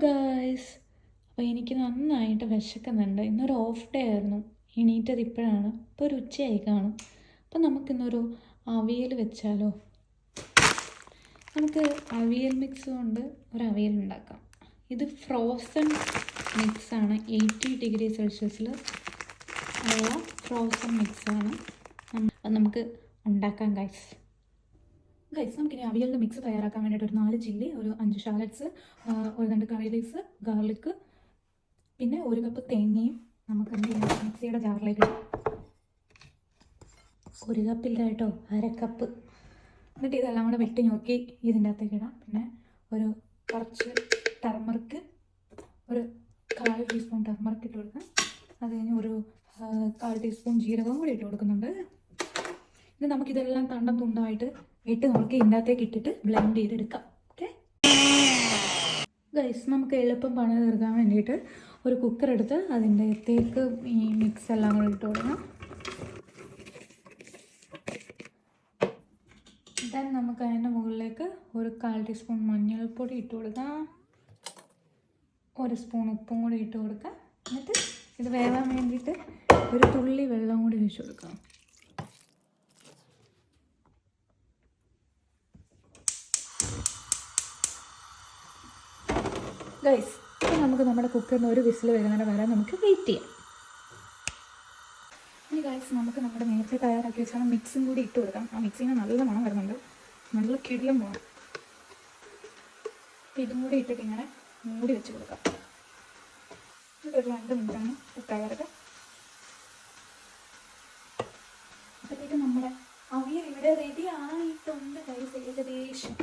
Guys, അപ്പോൾ എനിക്ക് നന്നായിട്ട് വിശക്കുന്നുണ്ട്. ഇന്നൊരു ഓഫ് ഡേ ആയിരുന്നു. എണീറ്റത് ഇപ്പോഴാണ്. ഇപ്പോൾ ഒരു ഉച്ചയായി കാണും. അപ്പോൾ നമുക്കിന്നൊരു അവിയൽ വെച്ചാലോ? നമുക്ക് അവിയൽ മിക്സ് കൊണ്ട് ഒരു അവിയൽ ഉണ്ടാക്കാം. ഇത് ഫ്രോസൺ മിക്സാണ്. 80 ഡിഗ്രി സെൽഷ്യസിൽ ഉള്ള ഫ്രോസൺ മിക്സാണ്. അത് നമുക്ക് ഉണ്ടാക്കാം ഗൈസ്. നമുക്കിനി അവിയലിൻ്റെ മിക്സ് തയ്യാറാക്കാൻ വേണ്ടിയിട്ട് ഒരു 4 ചില്ലി, ഒരു 5 ഷാലറ്റ്സ്, ഒരു 2 കറി ലീവ്സ്, ഗാർലിക്ക്, പിന്നെ 1 കപ്പ് തേങ്ങയും നമുക്ക് എന്ത് ചെയ്യാം, മിക്സിയുടെ ജാറിലേക്ക് ഇടാം. 1 കപ്പില്ല കേട്ടോ, 1/2 കപ്പ്. എന്നിട്ട് ഇതെല്ലാം കൂടെ വെട്ടി നോക്കി ഇതിൻ്റെ അകത്തേക്ക് ഇടാം. പിന്നെ ഒരു കുറച്ച് ടർമറിക്ക്, ഒരു 1/4 ടീസ്പൂൺ ടർമറിക്ക് ഇട്ട് കൊടുക്കാം. അത് കഴിഞ്ഞ് ഒരു 1/4 ടീസ്പൂൺ ജീരകവും കൂടി ഇട്ട് കൊടുക്കുന്നുണ്ട്. ഇനി നമുക്കിതെല്ലാം തണ്ടം തുണ്ടായിട്ട് ഇട്ട് നമുക്ക് ഇതിൻ്റെ അകത്തേക്ക് ഇട്ടിട്ട് ബ്ലെൻഡ് ചെയ്തെടുക്കാം. ഓക്കെ ഗൈസ്, നമുക്ക് എളുപ്പം പണി തീർക്കാൻ വേണ്ടിയിട്ട് ഒരു കുക്കർ എടുത്ത് അതിൻ്റെ അകത്തേക്ക് ഈ മിക്സ് എല്ലാം കൂടി ഇട്ട് കൊടുക്കാം. ദെൻ നമുക്ക് അതിൻ്റെ മുകളിലേക്ക് ഒരു 1/4 ടീസ്പൂൺ മഞ്ഞൾപ്പൊടി ഇട്ട് കൊടുക്കാം. 1 സ്പൂൺ ഉപ്പും കൂടി ഇട്ട് കൊടുക്കാം. എന്നിട്ട് ഇത് വേവാൻ വേണ്ടിയിട്ട് ഒരു തുള്ളി വെള്ളം കൂടി ഒഴിച്ച് കൊടുക്കാം. ഗൈസ്, ഇനി നമുക്ക് നമ്മുടെ കുക്കറിന് ഒരു വിസിൽ വരുന്നതിന് വരെ നമുക്ക് വെയിറ്റ് ചെയ്യാം. ഇനി ഗൈസ്, നമുക്ക് നമ്മുടെ നേരത്തെ തയ്യാറാക്കി വെച്ചാൽ മിക്സും കൂടി ഇട്ട് കൊടുക്കാം. ആ മിക്സിന് നല്ല മണം വരുന്നുണ്ട്, നല്ല കിടിലം പോകണം. ഇതും കൂടി ഇട്ടിട്ട് ഇങ്ങനെ മൂടി വെച്ച് കൊടുക്കാം. ഒരു 2 മിനിറ്റാണ് കുക്കായത്. അപ്പോഴത്തേക്ക് നമ്മുടെ അവിയൽ ഇവിടെ റെഡി ആയിട്ടുണ്ട് ഗൈസ്, ഏകദേശം.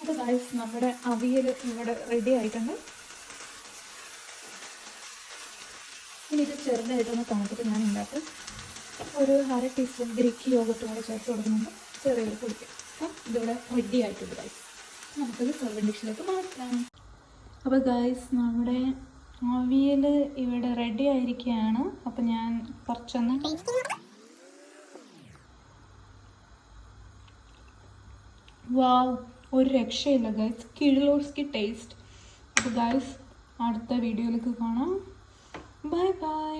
അപ്പോൾ ഗൈസ്, നമ്മുടെ അവിയൽ ഇവിടെ റെഡി ആയിട്ടുണ്ട്. ഇനി ഇത് ചെറുതായിട്ടൊന്ന് തണുത്തിട്ട് ഞാൻ ഉണ്ടാക്കും. ഒരു 1/2 ടീസ്പൂൺ ഗ്രീക്ക് യോഗട്ടും കൂടെ ചേർത്ത് കൊടുക്കുന്നുണ്ട്, ചെറിയൊരു പൊടിക്കും. അപ്പം ഇതിവിടെ റെഡി ആയിട്ടുണ്ട് ഗൈസ്. നമുക്കത് സെർവിങ് ഡിഷിലേക്ക് മാറ്റാം. അപ്പോൾ ഗൈസ്, നമ്മുടെ അവിയൽ ഇവിടെ റെഡി ആയിരിക്കുകയാണ്. അപ്പം ഞാൻ കുറച്ചൊന്ന് വാവ്, ഒരു രക്ഷയില്ല ഗൈസ്, കിഴിലോസ്കി ടേസ്റ്റ്. അപ്പോൾ ഗൈസ്, അടുത്ത വീഡിയോയിലേക്ക് കാണാം. Bye bye.